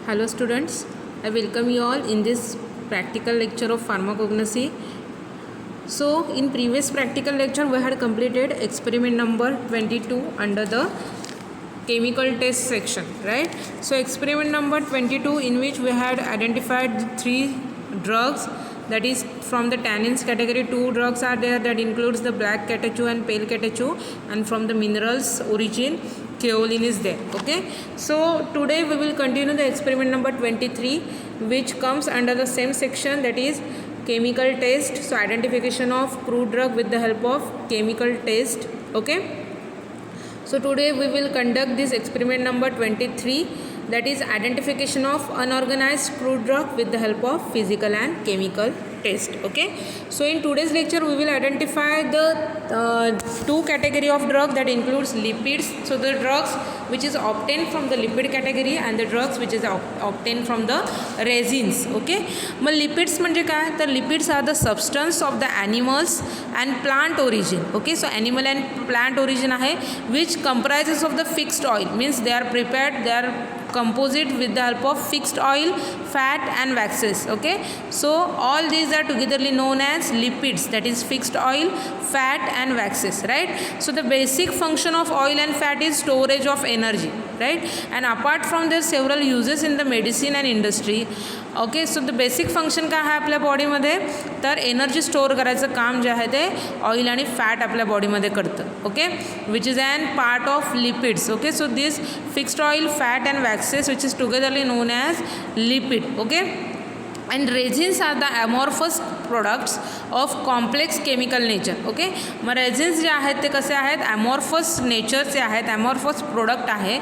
Hello students, I welcome you all in this practical lecture of pharmacognosy. So in previous practical lecture we had completed experiment number 22 under the chemical test section, right? So experiment number 22 in which we had identified 3 drugs, that is from the tannins category 2 drugs are there, that includes the black catechu and pale catechu, and from the minerals origin kaolin is there. Okay, so today we will continue the experiment number 23 which comes under the same section, that is chemical test. So identification of crude drug with the help of chemical test. Okay, so today we will conduct this experiment number 23, that is identification of unorganized crude drug with the help of physical and chemical test. Okay, so in today's lecture we will identify the two category of drug, that includes lipids. So the drugs which is obtained from the lipid category and the drugs which is obtained from the resins. Okay, मग lipids म्हणजे काय, तर lipids are the substance of the animals and plant origin. Okay, so animal and plant origin आहे which comprises of the fixed oil, means they are prepared, they are composite with the help of fixed oil, fat and waxes. Okay, so all these are togetherly known as lipids, that is fixed oil, fat and waxes, right? So the basic function of oil and fat is storage of energy, right? And apart from their several uses in the medicine and industry. Okay, so the basic function काय आहे आपल्या बॉडीमध्ये, तर energy store करायचं काम जे आहे ते ऑइल आणि फॅट आपल्या बॉडीमध्ये करतं. Okay, which is an part of lipids. Okay, so this fixed oil, fat and waxes which is togetherly known as lipid. Okay, and resins are the amorphous products of complex chemical nature. Okay, मग resins जे आहेत ते कसे आहेत, amorphous नेचरचे आहेत, amorphous product आहे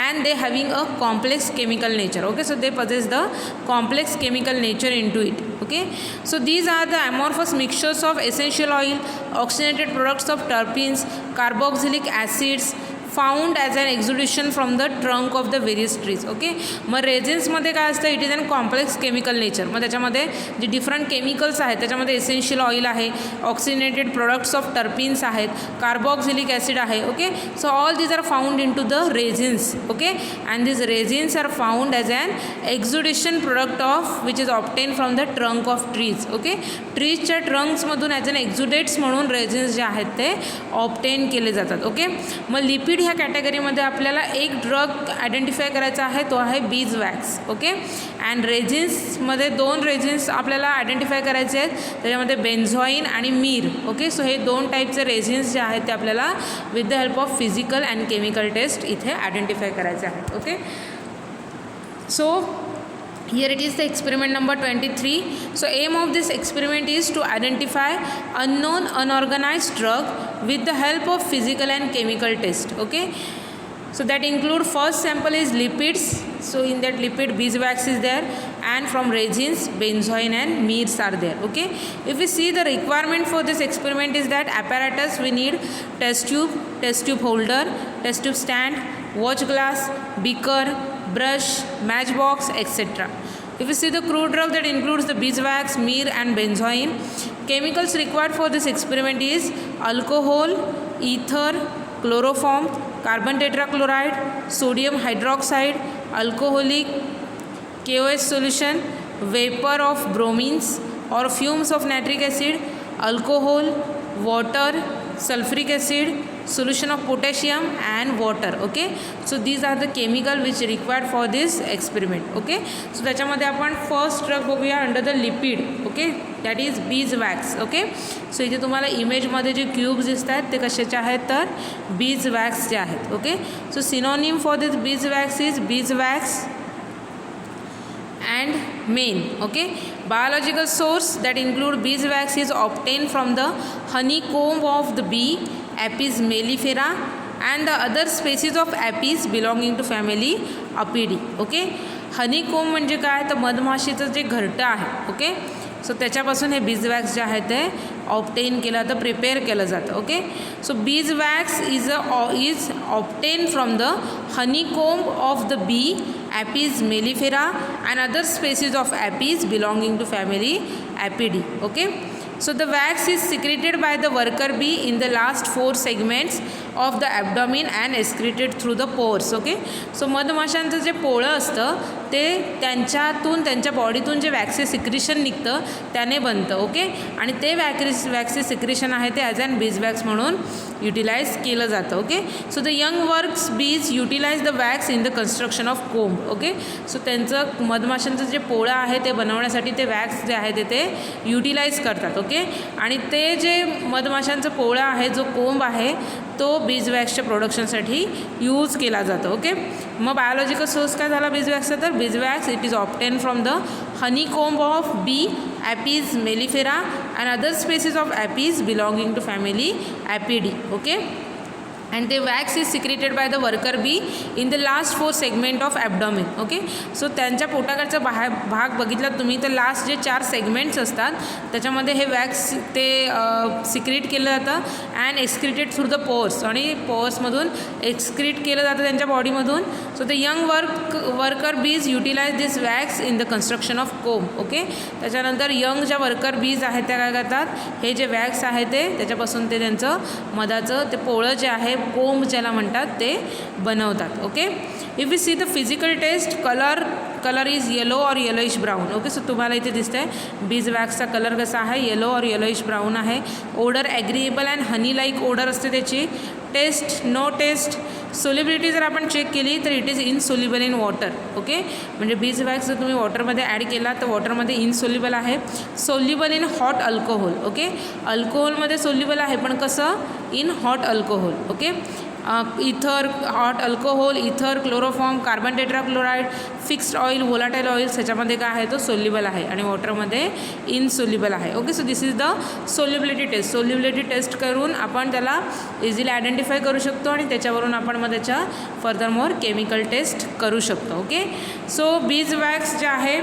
and they having a complex chemical nature. Okay, so they possess the complex chemical nature in to it. Okay, so these are the amorphous mixtures of essential oil, oxygenated products of terpenes, carboxylic acids found as an exudation from the trunk of the various trees. Okay, मग रेझिन्समध्ये काय असतं, it is an complex chemical nature. मग त्याच्यामध्ये जे different chemicals आहेत त्याच्यामध्ये essential oil आहे, ऑक्सिजनेटेड प्रोडक्ट्स ऑफ टर्पिन्स आहेत, कार्बॉक्झिलिक ॲसिड आहे. Okay, so all these are found in to the resins. Okay, and these resins are found as an exudation product of which is obtain from the trunk of trees. Okay, ट्रीजच्या ट्रंक्समधून as an exudates म्हणून resins जे आहेत ते obtain केले जातात. Okay, मग lipid ह्या कॅटेगरीमध्ये आपल्याला एक ड्रग आयडेंटिफाय करायचा आहे, तो आहे beeswax. Okay, and रेझिन्समध्ये 2 resins आपल्याला आयडेंटिफाय करायचे आहेत, त्याच्यामध्ये बेन्झॉईन आणि मीर. ओके, सो हे 2 टाईपचे रेझिन्स जे आहेत ते आपल्याला with the help of physical and chemical test इथे आयडेंटिफाय करायचे आहेत. Okay, so here it is the experiment number 23. So aim of this experiment is to identify unknown unorganized drug with the help of physical and chemical test. Okay, so that include first sample is lipids. So in that lipid beeswax is there, and from resins benzoin and mirs are there. Okay, if we see the requirement for this experiment is that apparatus we need test tube holder, test tube stand, watch glass, beaker, brush, matchbox, etc. If you see the crude drug, that includes the beeswax, myrrh and benzoin. Chemicals required for this experiment is alcohol, ether, chloroform, carbon tetrachloride, sodium hydroxide, alcoholic KOH solution, vapor of bromines or fumes of nitric acid, alcohol, water, sulfuric acid, solution of potassium and water. Okay, so these are the chemical which required for this experiment. Okay, so त्याच्यामध्ये आपण first drug बघूया under the lipid. Okay, that is बीज wax. Okay, so इथे तुम्हाला इमेजमध्ये जे cubes दिसत आहेत ते कशाचे आहेत, तर बीज वॅक्सचे आहेत. ओके, सो सिनोनिम फॉर दिस बीज वॅक्स इज बीज wax and main. Okay, biological source that include beeswax is obtained from the honeycomb of the bee, Apis mellifera, and the other species of apis belonging to family Apidae. Okay, honeycomb म्हणजे काय, तर मधमाशीचं जे घरटं आहे. Okay, so त्याच्यापासून हे बीजवॅक्स जे आहे ते ऑप्टेन केलं जातं, प्रिपेअर केलं जातं. Okay, so beeswax is obtain from the honeycomb of the bee, Apis mellifera, and other species of apis belonging to family Apidae. Okay, So the wax is secreted by the worker bee in the last 4 segments of the abdomen and excreted through the pores. Okay, so मधमाशांचं जे पोळं असतं ते त्यांच्यातून त्यांच्या बॉडीतून जे waxy secretion निघतं त्याने बनतं. ओके, आणि ते वॅक्सी सिक्रिशन आहे ते ॲज अॅन बीज वॅक्स म्हणून युटिलाइज केलं जातं. Okay, so the young works bees utilize the wax in the construction of comb. Okay, so त्यांचं मधमाशांचं जे पोळं आहे ते बनवण्यासाठी ते वॅक्स जे आहे ते युटिलाइज करतात. ओके, आणि ते जे मधमाशांचं पोळं आहे जो कोंब आहे तो बीज वॅक्सच्या प्रोडक्शनसाठी यूज केला जातो. ओके, मग बायोलॉजिकल सोर्स काय झाला बीज वॅक्सचा, तर beeswax it is obtain from the honeycomb of bee, Apis mellifera and other species of Apis belonging to family Apidae. Okay, and the wax is secreted by the worker bee in the last 4 segment of abdomen. Okay, so त्यांच्या पोटाकडचा भाग बघितला तुम्ही तर last जे 4 segments असतात त्याच्यामध्ये हे wax ते सिक्रेट केलं जातं and excreted through the pores, आणि पोअर्समधून एक्सक्रीट केलं जातं त्यांच्या बॉडीमधून. So the young worker bees utilize this wax in the construction of comb. Okay, त्याच्यानंतर यंग ज्या वर्कर बीज आहेत त्या काय करतात, हे जे वॅक्स आहे ते त्याच्यापासून ते त्यांचं मधाचं ते पोळं जे आहे कोंब ज्याला म्हणतात ते बनवतात. Okay, if we see the physical test colour is yellow और येलोइश ब्राऊन. ओके, सो तुम्हाला इथे दिसतंय बीज वॅक्सचा कलर कसा आहे, येलो और येलोइश ब्राऊन आहे. Odour agreeable and honey like odour असते त्याची. Taste no taste. सोल्युबिलिटी जर आपण चेक केली तर it is insoluble in water. Okay, म्हणजे बीज वॅक्स जर तुम्ही वॉटरमध्ये ॲड केला तर वॉटरमध्ये इनसोल्युबल आहे. Soluble in hot alcohol. Okay, अल्कोहोलमध्ये सोल्युबल आहे पण कसं, in hot alcohol. Okay, ether, hot alcohol, ether, chloroform, carbon tetrachloride, fixed oil, volatile oils ह्याच्यामध्ये काय आहे तो सोल्युबल आहे आणि वॉटरमध्ये इनसोल्युबल आहे. Okay, so this is the solubility test. Solubility test करून आपण त्याला इझिली आयडेंटिफाय करू शकतो आणि त्याच्यावरून आपण मग त्याच्या फर्दरमोर केमिकल टेस्ट करू शकतो. ओके, सो बीज वॅक्स जे आहे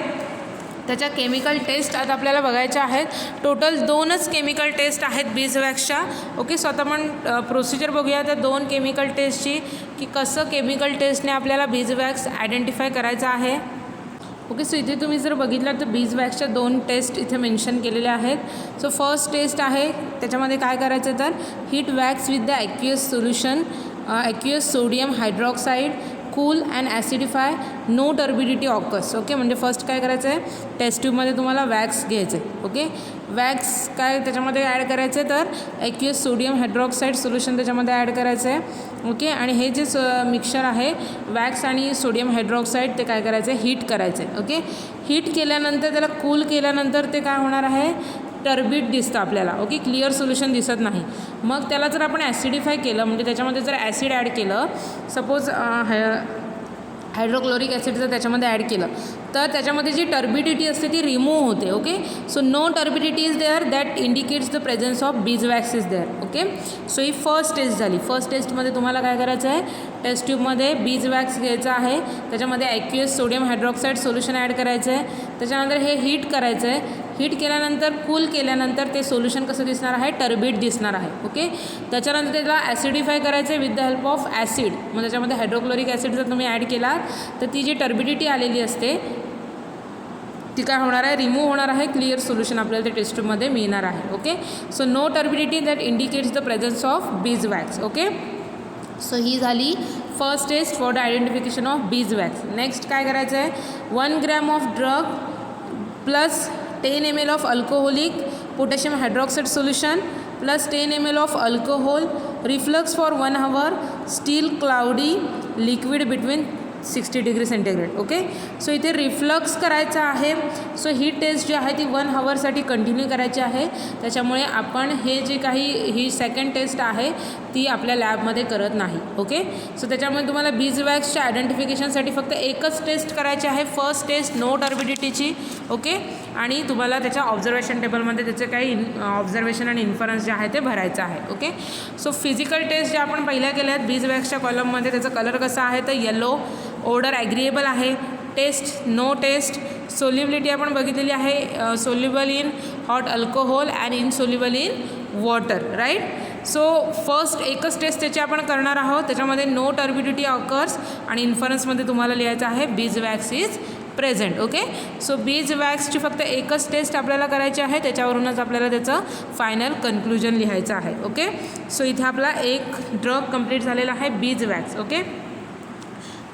त्याच्या केमिकल टेस्ट आता आपल्याला बघायच्या आहेत. टोटल 2च केमिकल टेस्ट आहेत बीज वॅक्सच्या. ओके, सो आता आपण प्रोसिजर बघूया त्या 2 केमिकल टेस्टची की कसं केमिकल टेस्टने आपल्याला बीज वॅक्स आयडेंटिफाय करायचं आहे. ओके, सो इथे तुम्ही जर बघितलं तर बीज वॅक्सच्या 2 टेस्ट इथे मेन्शन केलेल्या आहेत. सो फर्स्ट टेस्ट आहे त्याच्यामध्ये काय करायचं तर heat wax with the aqueous solution, aqueous sodium hydroxide, cool and acidify, no turbidity occurs. Okay, म्हणजे फर्स्ट काय करायचं आहे, टेस्ट ट्यूबमध्ये तुम्हाला वॅक्स घ्यायचं आहे. ओके, वॅक्स काय त्याच्यामध्ये ॲड करायचं आहे तर ॲक्युअस सोडियम हायड्रॉक्साईड सोल्युशन त्याच्यामध्ये ॲड करायचं आहे. ओके, आणि हे जे मिक्सचर आहे वॅक्स आणि सोडियम हायड्रॉक्साईड ते काय करायचं आहे, हीट करायचं आहे. ओके, हीट केल्यानंतर त्याला कूल केल्यानंतर ते काय होणार आहे, टर्बिड दिसतं आपल्याला. ओके, क्लिअर सोल्युशन दिसत नाही. मग त्याला जर आपण ॲसिडिफाय केलं म्हणजे त्याच्यामध्ये जर ॲसिड ॲड केलं, सपोज हायड्रोक्लोरिक ॲसिड जर त्याच्यामध्ये ॲड केलं तर त्याच्यामध्ये जी टर्बिडिटी असते ती रिमूव्ह होते. Okay, so no turbidity is there that indicates the presence of beeswax is there. Okay, so ही फर्स्ट टेस्ट झाली. फर्स्ट टेस्टमध्ये तुम्हाला काय करायचं आहे, टेस्ट ट्यूबमध्ये बीज वॅक्स घ्यायचं आहे, त्याच्यामध्ये ॲक्युअस सोडियम हायड्रॉक्साईड सोल्युशन ॲड करायचं आहे, त्याच्यानंतर हे हीट करायचं आहे. हीट केल्यानंतर कूल केल्यानंतर ते सोल्युशन कसं दिसणार आहे, टर्बिड दिसणार आहे. ओके, त्याच्यानंतर त्याला ॲसिडिफाय करायचं आहे with the help of acid. मग त्याच्यामध्ये हायड्रोक्लोरिक ॲसिड जर तुम्ही ॲड केला तर ती जी टर्बिडिटी आलेली असते ती काय होणार आहे, रिमूव्ह होणार आहे. क्लिअर सोल्युशन आपल्याला ते टेस्ट ट्यूबमध्ये मिळणार आहे. Okay, so no turbidity that indicates the presence of beeswax. Okay, so ही झाली first test for the identification of beeswax. Next काय करायचं आहे, 1 gram of drug plus 10 ml of alcoholic potassium hydroxide solution plus 10 ml of alcohol, reflux for 1 hour, still cloudy, liquid between 60 degree centigrade. Okay, so इथे reflux करायचा आहे. So ही taste जी आहे ती 1 हवरसाठी continue करायची आहे. त्याच्यामुळे आपण हे जे काही ही सेकंड टेस्ट आहे ती आपल्या लॅबमध्ये करत नाही. ओके, सो त्याच्यामुळे तुम्हाला बीज वॅक्सच्या आयडेंटिफिकेशनसाठी फक्त एकच टेस्ट करायची आहे, फर्स्ट टेस्ट नो टर्बिडिटीची. ओके, आणि तुम्हाला त्याच्या ऑब्झर्वेशन टेबलमध्ये त्याचे काही ऑब्झर्वेशन आणि इन्फरन्स जे आहे ते भरायचं आहे. ओके, सो फिजिकल टेस्ट जे आपण पहिल्या केल्या आहेत बीज वॅक्सच्या कॉलममध्ये त्याचा कलर कसा आहे तर येलो, ओडर ॲग्रीएबल आहे, टेस्ट नो टेस्ट, सोल्युबिलिटी आपण बघितलेली आहे, soluble in hot alcohol and insoluble in water. Right, so first एकच टेस्ट त्याची आपण करणार आहोत, त्याच्यामध्ये नो टर्बिडिटी ऑकर्स आणि इन्फरन्समध्ये तुम्हाला लिहायचं आहे beeswax is present. Okay, so बीज वॅक्सची फक्त एकच टेस्ट आपल्याला करायची आहे, त्याच्यावरूनच आपल्याला त्याचं फायनल कन्क्लुजन लिहायचं आहे. ओके, सो इथे आपला एक ड्रग कंप्लीट झालेला आहे, बीज वॅक्स. ओके,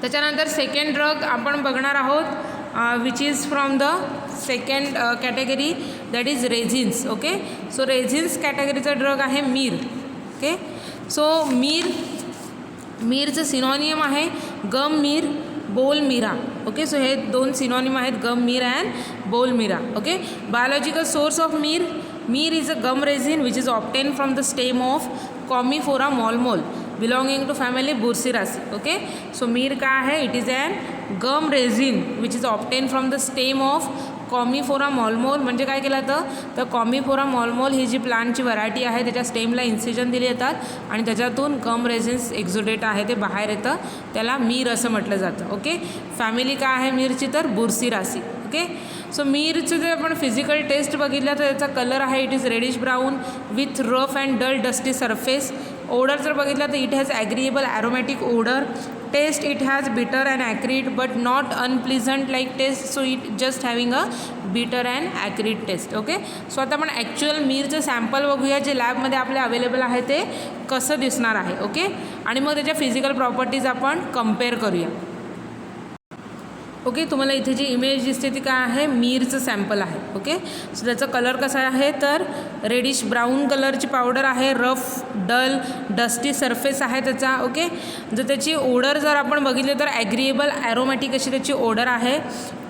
त्याच्यानंतर सेकंड ड्रग आपण बघणार आहोत, which is from the second category, that is resins. Okay, so resins कॅटेगरीचा ड्रग आहे मीर. ओके, सो मीरचं सिनॉनियम आहे गम मीर, बोल मीरा. ओके, सो हे दोन सिनॉनिम आहेत, गम myrrh and bol myrrha. Okay, biological source of myrrh is a gum resin which is obtain from the stem of Commiphora molmol belonging to family Burseraceae. Okay, so myrrh काय आहे, it is an gum resin which is obtain from the stem of Commiphora molmol. म्हणजे काय केलं तर कॉमीफोरा मॉलमोल ही जी प्लांटची variety आहे त्याच्या स्टेमला incision दिले येतात आणि त्याच्यातून गम रेझिन्स एक्झोडेट आहे ते बाहेर येतं, त्याला मीर असं म्हटलं जातं. ओके, फॅमिली काय आहे मीरची तर बुर्सिरासी. ओके, सो मीरचं जर आपण फिजिकल टेस्ट बघितलं तर त्याचा कलर आहे it is reddish brown with rough and dull dusty surface. Odour जर बघितलं तर it has agreeable aromatic odour. Taste it has bitter and acrid but not unpleasant like taste, so it just having a bitter and acrid taste. Okay, so आता आपण actual मीरचं sample बघूया जे लॅबमध्ये आपल्या available आहे ते कसं दिसणार आहे. ओके, आणि मग त्याच्या फिजिकल प्रॉपर्टीज आपण कम्पेअर करूया. ओके, तुम्हाला इथे जी इमेज दिसते ती काय आहे, मीरचं सॅम्पल आहे. ओके, सो त्याचा कलर कसा आहे तर रेडिश ब्राऊन कलरची पावडर आहे, रफ डल डस्टी सरफेस आहे त्याचा. ओके, जर त्याची ओडर जर आपण बघितली तर ॲग्रीएबल ॲरोमॅटिक अशी त्याची ओडर आहे.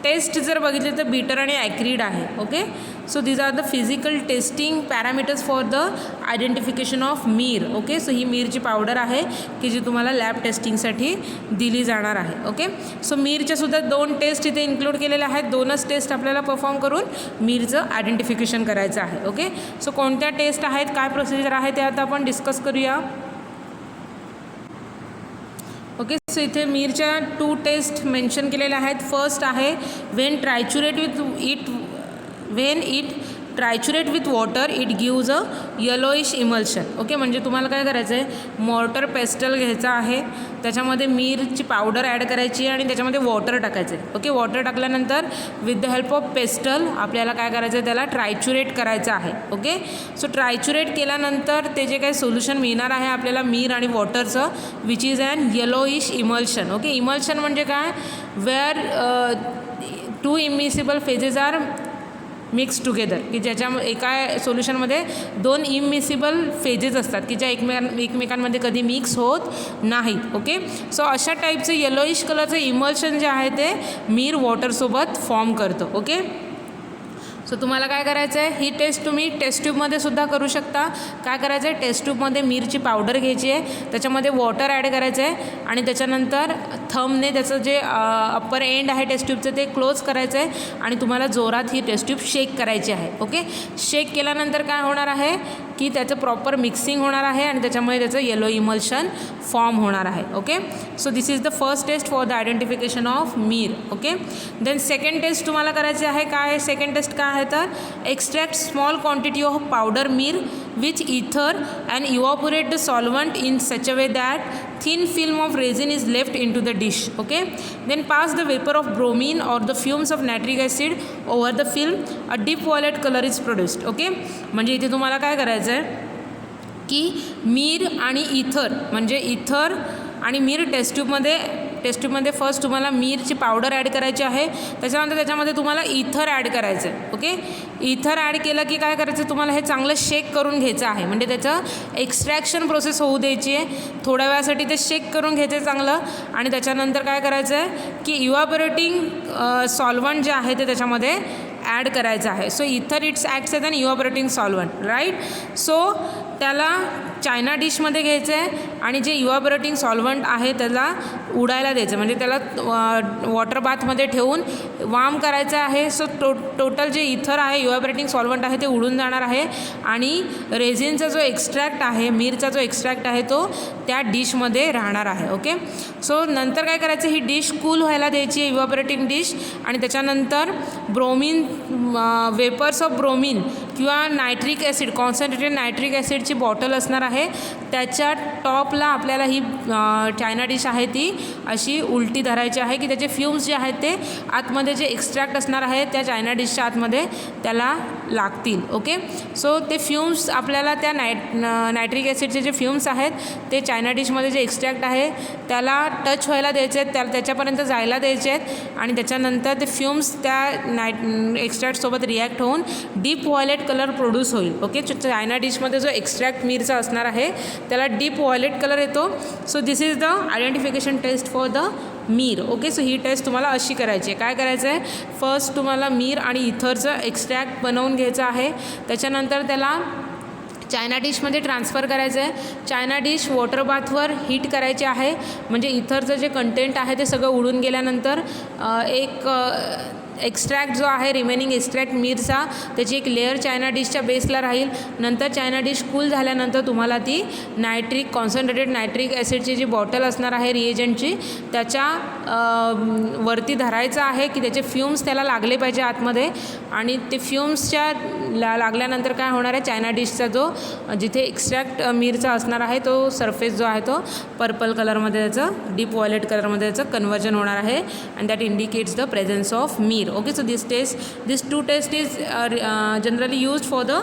टेस्ट जर बघितली तर बिटर आणि ॲक्रीड आहे. Okay, so these are the physical testing parameters for the identification of myrrh. Okay, so ही मीरची पावडर आहे की जी तुम्हाला लॅब टेस्टिंगसाठी दिली जाणार आहे. ओके, सो मीरच्यासुद्धा दोन टेस्ट इथे इन्क्लूड केलेल्या आहेत, दोनच टेस्ट आपल्याला परफॉर्म करून मीरचं आयडेंटिफिकेशन करायचं आहे. ओके, सो कोणत्या टेस्ट आहेत, काय प्रोसिजर आहे ते आता आपण डिस्कस करूया. ओके, सो इथे मीरच्या 2 टेस्ट मेन्शन केलेल्या आहेत. फर्स्ट आहे when triturate with water it gives a yellowish emulsion. Okay, म्हणजे तुम्हाला काय करायचं आहे, मॉर्टर पेस्टल घ्यायचा आहे, त्याच्यामध्ये मीरची पावडर ॲड करायची आहे आणि त्याच्यामध्ये वॉटर टाकायचं आहे. ओके, वॉटर टाकल्यानंतर with the help of pastel आपल्याला काय करायचं आहे, त्याला ट्रायच्युरेट करायचं आहे. ओके, सो ट्रायच्युरेट केल्यानंतर ते जे काही सोल्युशन मिळणार आहे आपल्याला मीर आणि वॉटरचं which is an yellowish emulsion. Okay, emulsion म्हणजे काय, where 2 immiscible phases are mix together, की ज्याच्या एका सोल्युशनमध्ये 2 इमिसिबल फेजेस असतात की ज्या एकमेकांमध्ये कधी मिक्स होत नाहीत. ओके, सो अशा टाईपचं येलोइश कलरचं इमल्शन जे आहे ते मीर वॉटरसोबत फॉर्म करतं. ओके, सो तुम्हाला काय करायचं आहे, ही टेस्ट तुम्ही टेस्ट ट्यूबमध्ये सुद्धा करू शकता. काय करायचं आहे, टेस्ट ट्यूबमध्ये मीरची पावडर घ्यायची आहे, त्याच्यामध्ये वॉटर ॲड करायचं आहे आणि त्याच्यानंतर थंबने त्याचं जे अप्पर एंड आहे टेस्ट ट्यूबचं ते क्लोज करायचं आहे आणि तुम्हाला जोरात ही टेस्ट ट्यूब शेक करायची आहे. ओके, शेक केल्यानंतर काय होणार आहे की त्याचं प्रॉपर मिक्सिंग होणार आहे आणि त्याच्यामुळे त्याचं येलो इमल्शन फॉर्म होणार आहे. Okay, so this is the first test for the identification of myrrh. Okay, then second test तुम्हाला करायची आहे. काय सेकंड टेस्ट काय आहे तर extract small quantity of powder myrrh with ether and evaporate the solvent in such a way that thin film of resin is left into the dish. Okay, then pass the vapor of bromine or the fumes of nitric acid over the film. A deep violet color is produced. Okay, म्हणजे इथे तुम्हाला काय करायचं आहे की मीर आणि इथर म्हणजे इथर आणि मीर टेस्ट ट्यूबमध्ये फर्स्ट तुम्हाला मीरची पावडर ॲड करायची आहे, त्याच्यानंतर त्याच्यामध्ये तुम्हाला इथर ॲड करायचं आहे. ओके, इथर ॲड केलं की काय करायचं, तुम्हाला हे चांगलं शेक करून घ्यायचं आहे, म्हणजे त्याचं एक्स्ट्रॅक्शन प्रोसेस होऊ द्यायची आहे. थोड्या वेळासाठी ते शेक करून घ्यायचं आहे चांगलं आणि त्याच्यानंतर काय करायचं आहे की इव्हॅपोरेटिंग सॉल्वंट जे आहे ते त्याच्यामध्ये ॲड करायचं आहे. So ether it's acts as an evaporating solvent, right. So त्याला चायना डिशमध्ये घ्यायचं आहे आणि जे इव्हॅपोरेटिंग सॉल्वंट आहे त्याला उडायला द्यायचं, म्हणजे त्याला वॉटर बाथमध्ये ठेवून वार्म करायचं आहे. सो टोटल जे इथर आहे इव्हॅपोरेटिंग सॉल्वंट आहे ते उडून जाणार आहे आणि रेझिनचा जो एक्स्ट्रॅक्ट आहे, मीरचा जो एक्स्ट्रॅक्ट आहे तो त्या डिशमध्ये राहणार आहे. ओके, सो नंतर काय करायचं, ही डिश कूल व्हायला द्यायची आहे, इव्हॅपोरेटिंग डिश, आणि त्याच्यानंतर ब्रोमिन वेपर्स ऑफ ब्रोमिन किंवा नायट्रिक ॲसिड, कॉन्सन्ट्रेटेड नायट्रिक ॲसिडची बॉटल असणार आहे. त्याच्या टॉपला आपल्याला ही चायना डिश आहे ती अशी उलटी धरायची आहे की त्याचे फ्यूम्स जे आहेत ते आतमध्ये जे एक्स्ट्रॅक्ट असणार आहे त्या चायना डिशच्या आतमध्ये त्याला लागतील. ओके, सो ते फ्यूम्स आपल्याला त्या नायट्रिक ॲसिडचे जे फ्यूम्स आहेत ते चायना डिशमध्ये जे एक्स्ट्रॅक्ट आहे त्याला टच व्हायला द्यायचे आहेत, त्याच्यापर्यंत जायला द्यायचे आहेत आणि त्याच्यानंतर ते फ्यूम्स त्या एक्स्ट्रॅक्टसोबत रिॲक्ट होऊन डीप व्हायलेट कलर प्रोड्यूस होईल. ओके, चायना डिशमध्ये जो एक्स्ट्रॅक्ट मीरचा असणार आहे त्याला डीप व्हायलेट कलर येतो. So this is the identification test for the myrrh. Okay, so ही टेस्ट तुम्हाला अशी करायची आहे. काय करायचं आहे, फर्स्ट तुम्हाला मीर आणि इथरचं एक्स्ट्रॅक्ट बनवून घ्यायचं आहे. त्याच्यानंतर त्याला चायना डिशमध्ये ट्रान्सफर करायचं आहे. चायना डिश वॉटर बाथवर हीट करायची आहे, म्हणजे इथरचं जे कंटेंट आहे ते सगळं उडून गेल्यानंतर एक एक्स्ट्रॅक्ट जो आहे रिमेनिंग एक्स्ट्रॅक्ट मीरचा त्याची एक लेअर चायना डिशच्या बेसला राहील. नंतर चायना डिश कूल झाल्यानंतर तुम्हाला ती कॉन्सन्ट्रेटेड नायट्रिक ॲसिडची जी बॉटल असणार आहे रिएजंटची त्याच्या वरती धरायचं आहे की त्याचे फ्यूम्स त्याला लागले पाहिजे आतमध्ये. आणि ते फ्यूम्सच्या लागल्यानंतर काय होणार आहे, चायना डिशचा जो जिथे एक्स्ट्रॅक्ट मीरचा असणार आहे तो सरफेस जो आहे तो पर्पल कलरमध्ये त्याचं डीप व्हायलेट कलरमध्ये त्याचं कन्वर्जन होणार आहे and that indicates the presence of Mir. Okay, so these two tests is generally used for the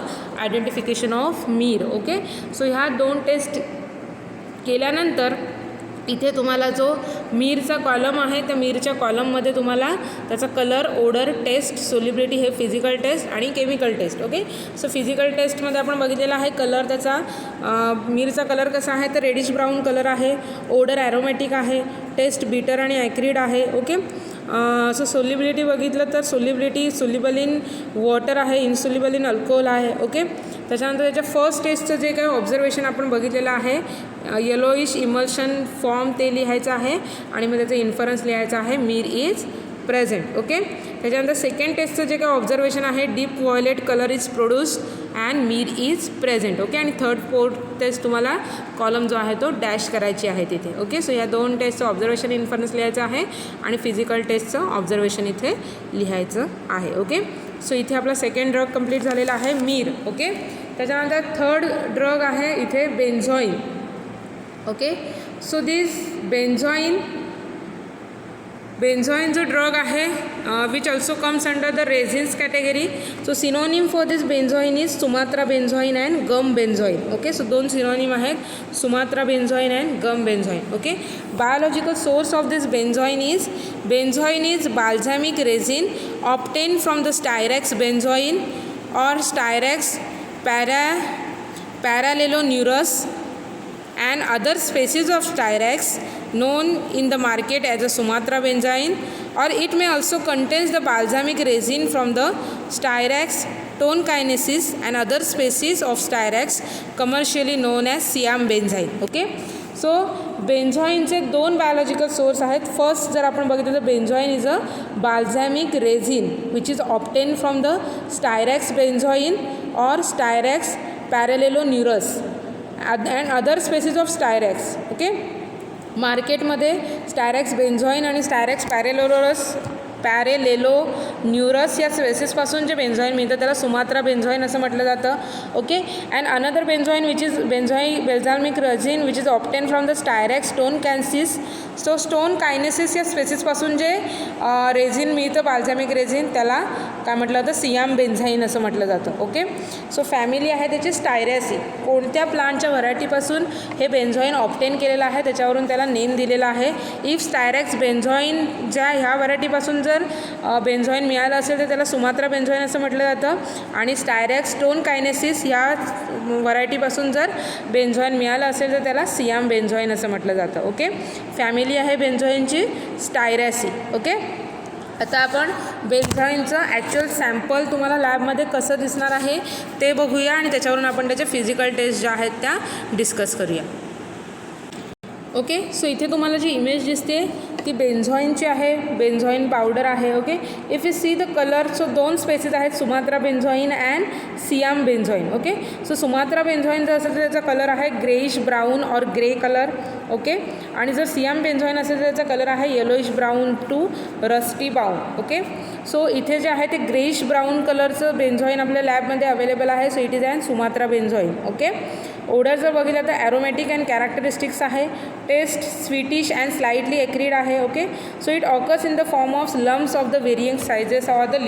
identification of mear. Okay, so ह्या दोन टेस्ट केल्यानंतर इथे तुम्हाला जो मीरचा कॉलम आहे त्या मीरच्या कॉलममध्ये तुम्हाला त्याचा कलर, ओडर टेस्ट, सोल्युबिलिटी हे फिजिकल टेस्ट आणि chemical test. Okay, so physical टेस्टमध्ये आपण बघितलेला आहे कलर त्याचा मीरचा कलर कसा आहे तर रेडिश ब्राऊन कलर आहे. ओडर ॲरोमॅटिक आहे. टेस्ट बिटर आणि ॲक्रिड आहे. ओके, सो सोल्युबिलिटी बघितलं तर सोल्युबल इन वॉटर आहे, इनसोल्युबल इन अल्कोहोल आहे. ओके, त्याच्यानंतर त्याच्या फर्स्ट टेस्टचं जे काही ऑब्झर्वेशन आपण बघितलेलं आहे येलोइश इमल्शन फॉर्म ते लिहायचं आहे आणि मग त्याचं इन्फरन्स लिहायचं आहे मीर इज प्रेझेंट. ओके, त्याच्यानंतर सेकंड टेस्टचं जे काही ऑब्झर्वेशन आहे deep violet colour is produced and Mir is present. Okay, आणि थर्ड फोर्थ टेस्ट तुम्हाला कॉलम जो आहे तो डॅश करायची आहे तिथे. ओके, सो या दोन टेस्टचं ऑब्झर्वेशन इन्फरन्स लिहायचं आहे आणि फिजिकल टेस्टचं ऑब्झर्वेशन इथे लिहायचं आहे. ओके, सो इथे आपला सेकंड ड्रग कंप्लीट झालेला आहे मीर. ओके, त्याच्यानंतर थर्ड ड्रग आहे इथे बेन्झॉइन. ओके, सो दिस बेन्झॉइन जो ड्रग आहे which also comes under the resins category. So synonym for this benzoin is Sumatra benzoin and gum benzoin. Okay, so दोन सिनोनिम आहेत, Sumatra benzoin and gum benzoin. Okay, biological source of this benzoin is balsamic resin obtained from the Styrax benzoin or Styrax parallelonurus and other species of Styrax known in the market as a Sumatra benzoin, or it may also contains the balsamic resin from the Styrax tonkinesis and other species of Styrax commercially known as Siam benzoin. Okay, so बेन्झॉइनचे दोन biological source आहेत. First जर आपण बघितलं तर benzoin is a balsamic resin which is obtain from the styrax benzoin or styrax paralleloneurus and other species of styrax. Okay, मार्केटमध्ये styrax बेन्झॉइन आणि स्टायरॅक्स पॅरेलेलोन्युरस या स्पेसीसपासून जे बेन्झॉइन मिळतं त्याला सुमात्रा बेन्झॉइन असं म्हटलं जातं. Okay, and another benzoin which is balsamic resin which is obtain from the styrax tonkinensis. So tonkinensis या स्पेसीसपासून जे रेझिन मिळतं बाल्झॅमिक रेझिन त्याला काय म्हटलं जातं, सियाम बेन्झाइन असं म्हटलं जातं. ओके, सो फॅमिली आहे त्याची स्टायरॅसी. कोणत्या प्लांटच्या व्हरायटीपासून हे बेन्झॉइन ऑप्टेन केलेलं आहे त्याच्यावरून त्याला नेम दिलेला आहे. इफ स्टायरॅक्स बेन्झॉइन ज्या ह्या व्हरायटीपासून जर बेन्झॉइन मिळालं असेल तर त्याला सुमात्रा बेन्झॉइन असं म्हटलं जातं आणि स्टायरॅक्स स्टोन कायनेसिस ह्या व्हरायटीपासून जर बेन्झॉइन मिळालं असेल तर त्याला सियाम बेन्झॉइन असं म्हटलं जातं. ओके, फॅमिली आहे बेन्झॉइनची स्टायरॅसी. ओके, आता आपण बेन्झॉइनचं ॲक्च्युअल सॅम्पल तुम्हाला लॅबमध्ये कसं दिसणार आहे ते बघूया आणि त्याच्यावरून आपण त्याच्या फिजिकल टेस्ट ज्या आहेत त्या डिस्कस करूया. ओके, सो इथे तुम्हाला जी इमेज दिसते ती बेन्झॉईनची आहे, बेन्झॉईन पावडर आहे. Okay, if you see the colour, so 2 species आहेत, Sumatra benzoin and Siam benzoin. Okay, so Sumatra benzoin जर असेल तर त्याचा कलर आहे greyish brown or grey colour. Okay, आणि जर सियाम बेन्झॉईन असेल तर त्याचा कलर आहे yellowish brown to rusty brown. Okay, so इथे जे आहे ते ग्रेइश ब्राऊन कलरचं बेन्झॉईन आपल्या लॅबमध्ये अवेलेबल आहे. So it is and Sumatra benzoin. Okay, odour जर बघितलं तर ॲरोमॅटिक अँड कॅरेक्टरिस्टिक्स आहे. Taste sweetish and slightly acrid आहे. Okay, so it occurs in the form of lumps of the varying sizes or the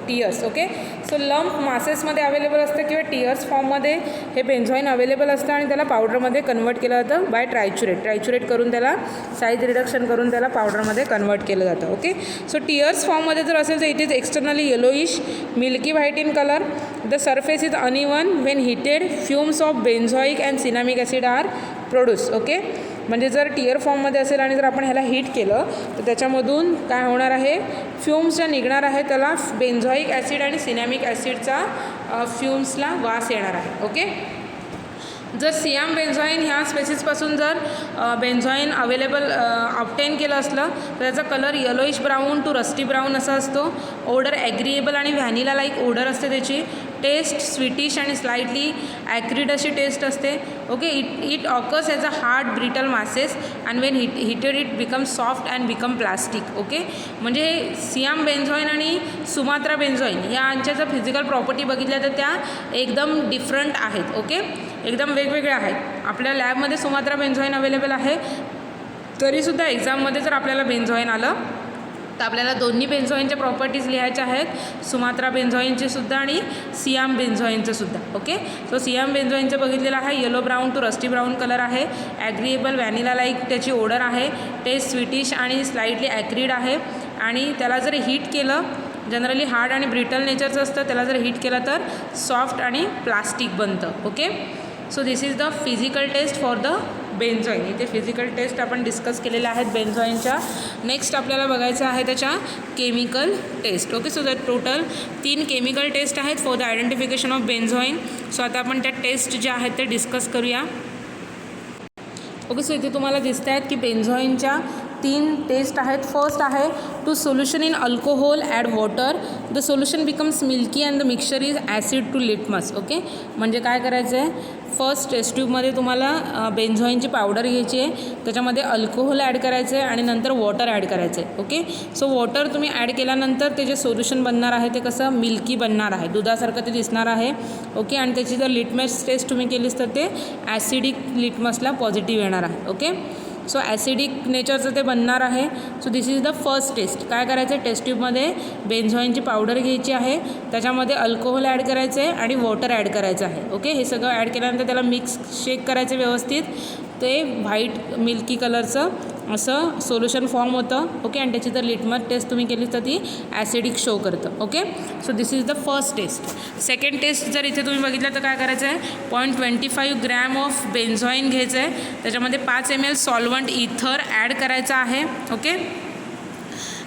tears. Okay, so lump मासेसमध्ये available असतं किंवा tears फॉर्ममध्ये हे बेन्झॉईन अवेलेबल असतं आणि त्याला पावडरमध्ये कन्वर्ट केलं जातं बाय ट्रायच्युरेट करून त्याला साईज रिडक्शन करून त्याला पावडरमध्ये कन्वर्ट केलं जातं. ओके, सो टीयर्स फॉर्ममध्ये जर असेल तर it is externally yellowish milky white in colour. The surface is uneven when heated fumes of benzoic and cinnamic acid are produce. Okay, म्हणजे जर टियर फॉर्ममध्ये असेल आणि जर आपण ह्याला हीट केलं तर त्याच्यामधून काय होणार आहे, फ्युम्स ज्या निघणार आहे त्याला बेन्झॉइक ॲसिड आणि सिनॅमिक ॲसिडचा फ्युम्सला वास येणार आहे. ओके, जर सियाम बेन्झॉईन ह्या स्पेसिसपासून जर बेन्झॉईन अवेलेबल ऑब्टेन केलं असलं तर त्याचा colour yellowish brown to rusty brown असा असतो. ओडर ॲग्रिएबल आणि व्हॅनिला लाईक ओडर असते त्याची. टेस्ट स्वीटिश आणि स्लाइटली ॲक्रिड अशी टेस्ट असते. Okay, it occurs as a hard brittle masses and when heated it become soft and become plastic. Okay, म्हणजे Siam benzoin आणि सुमात्रा बेन्झॉईन यांच्या जर फिजिकल प्रॉपर्टी बघितल्या तर त्या एकदम डिफरंट आहेत. ओके, एकदम वेगवेगळे आहेत. आपल्या लॅबमध्ये सुमात्रा बेन्झॉईन अवेलेबल आहे, तरीसुद्धा एक्झाममध्ये जर आपल्याला बेन्झॉईन आलं तर आपल्याला दोन्ही बेन्झॉईनच्या प्रॉपर्टीज लिहायच्या आहेत, सुमात्रा बेन्झॉईनचे सुद्धा आणि सियाम बेन्झॉईनचं सुद्धा. ओके, सो सियाम बेन्झॉईनचं बघितलेलं आहे, yellow brown to rusty brown colour आहे. ॲग्रिएबल व्हॅनिला लाईक त्याची ओडर आहे. टेस्ट स्वीटिश आणि स्लाइटली ॲक्रिड आहे. आणि त्याला जर हीट केलं, जनरली हार्ड आणि ब्रिटल नेचरचं असतं, त्याला जर हीट केलं तर सॉफ्ट आणि प्लास्टिक बनतं. Okay, so this is the physical test for the benzoin. इथे फिजिकल टेस्ट आपण डिस्कस केलेल्या आहेत बेन्झॉईनच्या. नेक्स्ट आपल्याला बघायचं आहे त्याच्या chemical test. Okay, so that total 3 chemical test आहेत for the identification of benzoin. So आता आपण त्या टेस्ट ज्या आहेत ते डिस्कस करूया. ओके, सो इथे तुम्हाला दिसत आहेत की बेन्झॉईनच्या 3 टेस्ट आहेत. फर्स्ट आहे to solution in alcohol add water, the solution becomes milky and the mixture is acid to litmus. Okay, म्हणजे काय करायचं आहे, फर्स्ट टेस्ट ट्यूबमध्ये तुम्हाला बेन्झॉईनची पावडर घ्यायची आहे, त्याच्यामध्ये अल्कोहोल ॲड करायचं आहे आणि नंतर वॉटर ॲड करायचं आहे. ओके, सो वॉटर तुम्ही ॲड केल्यानंतर ते जे सोल्युशन बनणार आहे ते कसं मिल्की बनणार आहे, दुधासारखं ते दिसणार आहे. ओके, आणि त्याची जर लिटमस टेस्ट तुम्ही केलीस तर ते ॲसिडिक लिटमसला पॉझिटिव्ह येणार आहे. ओके, सो ॲसिडिक नेचरचं ते बनणार आहे. So this is the first test. काय करायचं आहे, टेस्ट ट्यूबमध्ये बेन्झॉईनची पावडर घ्यायची आहे, त्याच्यामध्ये अल्कोहोल ॲड करायचं आहे आणि वॉटर ॲड करायचं आहे. ओके, हे सगळं ॲड केल्यानंतर त्याला मिक्स शेक करायचं व्यवस्थित. ते व्हाईट मिल्की कलरचं असं सोल्युशन फॉर्म होतं. ओके, आणि त्याची जर लिटमस टेस्ट तुम्ही केली तर ती ॲसिडिक शो करतं. Okay, so this is the first test. Second test जर इथे तुम्ही बघितलं तर काय करायचं आहे, 0.25 ग्रॅम ऑफ बेन्झॉईन घ्यायचं आहे, त्याच्यामध्ये 5 ml सॉल्वंट इथर ॲड करायचं आहे. ओके,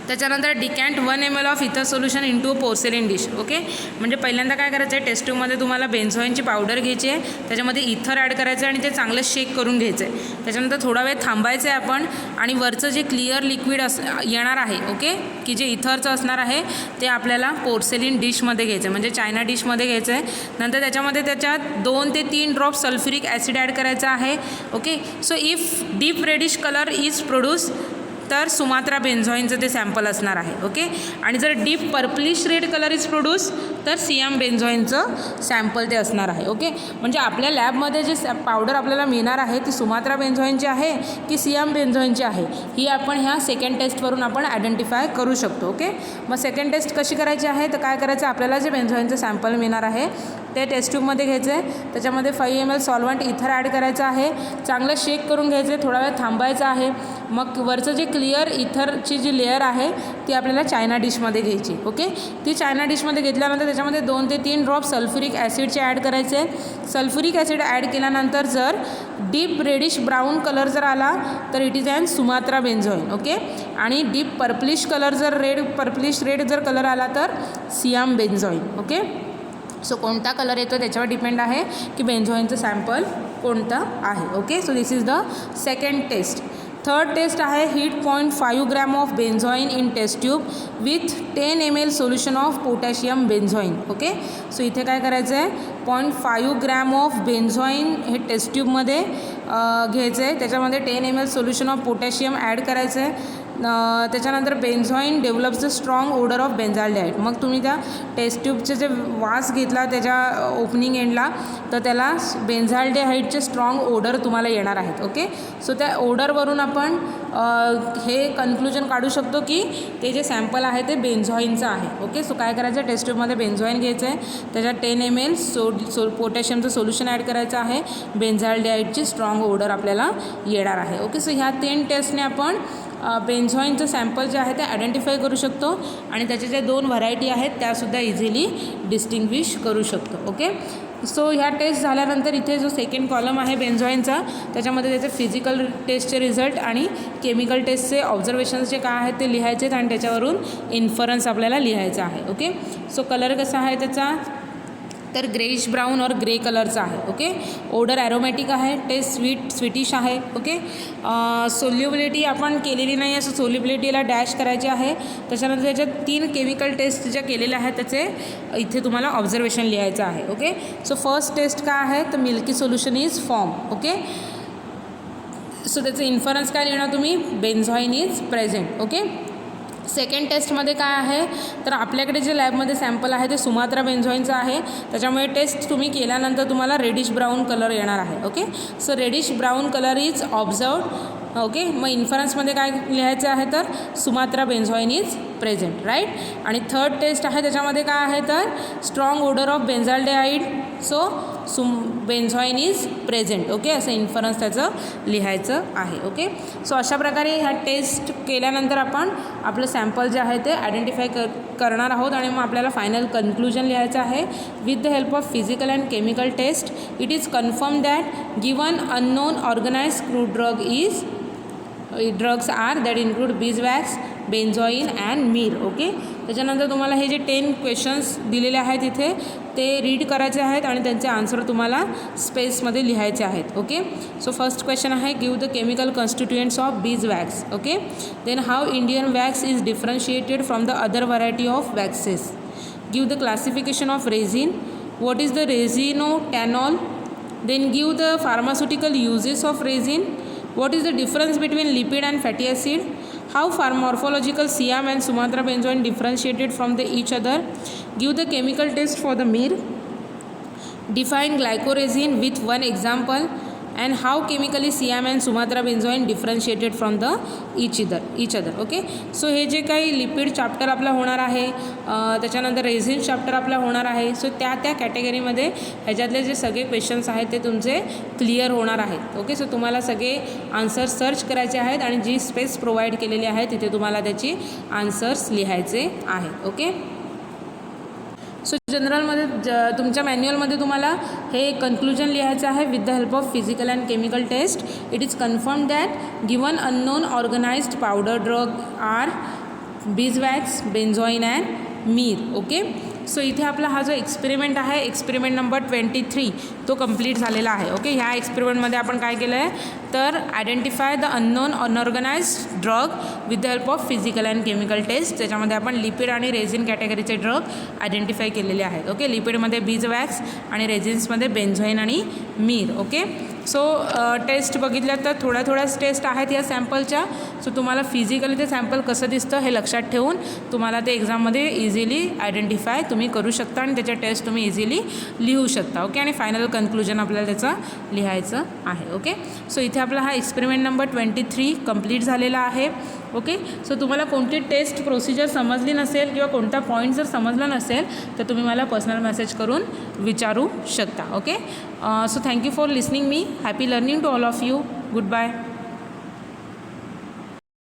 त्याच्यानंतर डिकॅन्ट 1 ml ऑफ इथर solution into a पोर्सेलिन dish. Okay, म्हणजे पहिल्यांदा काय करायचं आहे, टेस्ट ट्यूबमध्ये तुम्हाला बेन्झॉईनची पावडर घ्यायची आहे, त्याच्यामध्ये इथर ॲड करायचं आहे आणि ते चांगलं शेक करून घ्यायचं आहे. त्याच्यानंतर थोडा वेळ थांबायचं आहे आपण आणि वरचं जे क्लिअर लिक्विड येणार आहे, ओके, की जे इथरचं असणार आहे ते आपल्याला पोर्सेलिन डिशमध्ये घ्यायचं आहे, म्हणजे चायना डिशमध्ये घ्यायचं आहे. नंतर त्याच्यामध्ये त्याच्यात 2 ते 3 ड्रॉप सल्फ्युरिक ॲसिड ॲड करायचं आहे. Okay, so if deep reddish colour is produce तर सुमात्रा बेन्झॉईनचं ते सॅम्पल असणार आहे. ओके, आणि जर deep purplish red colour is produce तर सियाम बेन्झॉईनचं सॅम्पल ते असणार आहे. ओके, म्हणजे आपल्या लॅबमध्ये जे पावडर आपल्याला मिळणार आहे ती सुमात्रा बेन्झॉईनची आहे की सियाम बेन्झॉईनची आहे ही आपण ह्या सेकंड टेस्टवरून आपण आयडेंटिफाय करू शकतो. ओके, मग सेकंड टेस्ट कशी करायची आहे तर काय करायचं, आपल्याला जे बेन्झॉईनचं सॅम्पल मिळणार आहे ते टेस्ट ट्यूबमध्ये घ्यायचं आहे, त्याच्यामध्ये 5 ml सॉल्वंट इथर ॲड करायचं आहे, चांगलं शेक करून घ्यायचं आहे, थोडा वेळ थांबायचं आहे. मग वरचं जे क्लिअर इथरची जी लेअर आहे ती आपल्याला चायना डिशमध्ये घ्यायची. ओके, ती चायना डिशमध्ये घेतल्यानंतर त्याच्यामध्ये 2 ते 3 ड्रॉप सल्फ्युरिक ॲसिडचे ॲड करायचे आहे. सल्फ्युरिक ॲसिड ॲड केल्यानंतर जर डीप रेडिश ब्राऊन कलर जर आला तर it is and Sumatra benzoin. Okay, आणि डीप पर्पलिश कलर जर पर्पलिश रेड जर कलर आला तर सियाम बेन्झॉईन. ओके, सो कोणता कलर येतो त्याच्यावर डिपेंड आहे की बेन्झॉईनचं सॅम्पल कोणतं आहे. Okay, so this is the second test. Third test आहे heat 0.5 gram of benzoin in test tube with 10 ml solution of potassium benzoin. Okay, so इथे काय करायचं आहे, 0.5 ग्रॅम ऑफ बेन्झॉइन हे टेस्ट ट्यूबमध्ये घ्यायचं आहे. त्याच्यामध्ये 10 ml solution of potassium add करायचं आहे. त्याच्यानंतर benzoin develops the strong odour of benzaldehyde. मग तुम्ही त्या टेस्ट ट्यूबचे जे वास घेतला त्याच्या ओपनिंग एंडला, तर त्याला बेन्झाल्डेहाइडचे स्ट्रॉंग ओडर तुम्हाला येणार आहेत. ओके, सो त्या ओडरवरून आपण हे कन्क्लुजन काढू शकतो की ते जे सॅम्पल आहे ते बेन्झॉइनचं आहे. ओके, सो काय करायचं, टेस्ट ट्यूबमध्ये बेन्झॉइन घ्यायचं आहे, त्याच्यात 10 ml पोटॅशियमचं सोल्युशन ॲड करायचं आहे, बेन्झाल्डेहाइडची स्ट्रॉंग ओडर आपल्याला येणार आहे. ओके, सो ह्या 3 टेस्टने आपण बेन्झॉइनचं सॅम्पल जे आहे ते आयडेंटिफाय करू शकतो आणि त्याच्या ज्या 2 व्हरायटी आहेत त्यासुद्धा इझिली डिस्टिंग्विश करू शकतो. ओके, सो ह्या टेस्ट झाल्यानंतर इथे जो सेकंड कॉलम आहे बेन्झॉइनचा, त्याच्यामध्ये त्याचे फिजिकल टेस्टचे रिझल्ट आणि केमिकल टेस्टचे ऑब्झर्वेशन्स जे काय आहेत ते लिहायचे आहेत आणि त्याच्यावरून इन्फरन्स आपल्याला लिहायचं आहे. ओके, सो कलर कसा आहे त्याचा, तर ग्रेइश ब्राऊन और ग्रे कलरचा आहे. ओके, ओडर ॲरोमॅटिक आहे, टेस्ट स्वीटिश आहे. ओके, सोल्युबिलिटी आपण केलेली नाही आहे, सो सोल्युबिलिटीला डॅश करायची आहे. त्याच्यानंतर त्याच्यात 3 केमिकल टेस्ट ज्या केलेल्या आहेत त्याचे इथे तुम्हाला ऑब्झर्वेशन लिहायचं आहे. ओके, सो फर्स्ट टेस्ट काय आहे, तर milky solution is form. Okay, so त्याचं इन्फरन्स काय लिहिणार तुम्ही, बेन्झॉइन इज प्रेझेंट. ओके, सेकंड टेस्टमध्ये काय आहे, तर आपल्याकडे जे लॅबमध्ये सॅम्पल आहे ते सुमात्रा बेन्झॉइनचं आहे, त्याच्यामुळे टेस्ट तुम्ही केल्यानंतर तुम्हाला रेडिश ब्राऊन कलर येणार आहे. Okay, so reddish brown colour is observed. Okay, मग इन्फरन्समध्ये काय लिहायचं आहे, तर Sumatra benzoin is present. Right, आणि थर्ड टेस्ट आहे त्याच्यामध्ये काय आहे, तर strong odour of benzaldehyde, so benzoin is present. Okay, असं इन्फरन्स त्याचं लिहायचं आहे. ओके, सो अशा प्रकारे ह्या टेस्ट केल्यानंतर आपण आपलं सॅम्पल जे आहे ते आयडेंटिफाय करणार आहोत आणि मग आपल्याला फायनल कन्क्लुजन लिहायचं आहे. With the help of physical and chemical test it is confirm that given unknown organized crude drugs are that include beeswax, benzoin and myrrh. Okay, त्याच्यानंतर तुम्हाला हे जे 10 क्वेश्चन्स दिलेले आहेत इथे ते रीड करायचे आहेत आणि त्यांचे आन्सर तुम्हाला स्पेसमध्ये लिहायचे आहेत. ओके, सो फर्स्ट क्वेश्चन आहे, give the chemical constituents of beeswax. Okay, then how Indian wax is differentiated from the other variety of waxes. Give the classification of resin. What is the resinotannol. Then give the pharmaceutical uses of resin. What is the difference between lipid and fatty acid? How morphological Siam and Sumatra benzoin differentiated from each other? Give the chemical test for the mir. Define glycoresin with one example. And how chemically Siam and Sumatra benzoin differentiated from the each other. Okay, so हे जे काही lipid chapter आपला होणार आहे, त्याच्यानंतर resin chapter आपला होणार आहे, सो त्या कॅटेगरीमध्ये ह्याच्यातले जे सगळे क्वेश्चन्स आहेत ते तुमचे क्लिअर होणार आहेत. ओके, सो तुम्हाला सगळे आन्सर्स सर्च करायचे आहेत आणि जी स्पेस प्रोव्हाइड केलेली आहे तिथे तुम्हाला त्याची आन्सर्स लिहायचे आहेत. ओके, सो जनरलमध्ये तुमच्या मॅन्युअलमध्ये तुम्हाला हे कन्क्लुजन लिहायचं आहे. With the help of physical and chemical test it is confirm that given unknown organized powder drug are beeswax, benzoin and myrrh. Okay, so इथे आपला हा जो एक्सपेरिमेंट आहे, एक्सपेरिमेंट नंबर 23 तो कंप्लीट झालेला आहे. ओके, ह्या एक्सपेरिमेंटमध्ये आपण काय केलं आहे, तर identify the unknown unorganised drug with the help of physical and chemical test. त्याच्यामध्ये आपण लिपिड आणि रेझिन कॅटेगरीचे ड्रग आयडेंटिफाय केलेले आहेत. ओके, लिपिडमध्ये बीजवॅक्स आणि रेझिन्समध्ये बेन्झॉइन आणि मीर. ओके, सो टेस्ट बघितल्या तर थोड्याच टेस्ट आहेत या सॅम्पलच्या. सो तुम्हाला फिजिकली ते सॅम्पल कसं दिसतं हे लक्षात ठेवून तुम्हाला ते एक्झाममध्ये इझिली आयडेंटिफाय तुम्ही करू शकता आणि त्याच्या टेस्ट तुम्ही इझिली लिहू शकता. ओके, आणि फायनल कन्क्लुजन आपल्याला त्याचं लिहायचं आहे. ओके, सो इथे आपला हा एक्सपेरिमेंट नंबर 23 कंप्लीट झालेला आहे. ओके, सो तुम्हाला कोणती टेस्ट प्रोसिजर समजली नसेल किंवा कोणता पॉईंट जर समजला नसेल तर तुम्ही मला पर्सनल मेसेज करून विचारू शकता. Okay, so thank you for listening me. Happy learning to all of you. Good bye.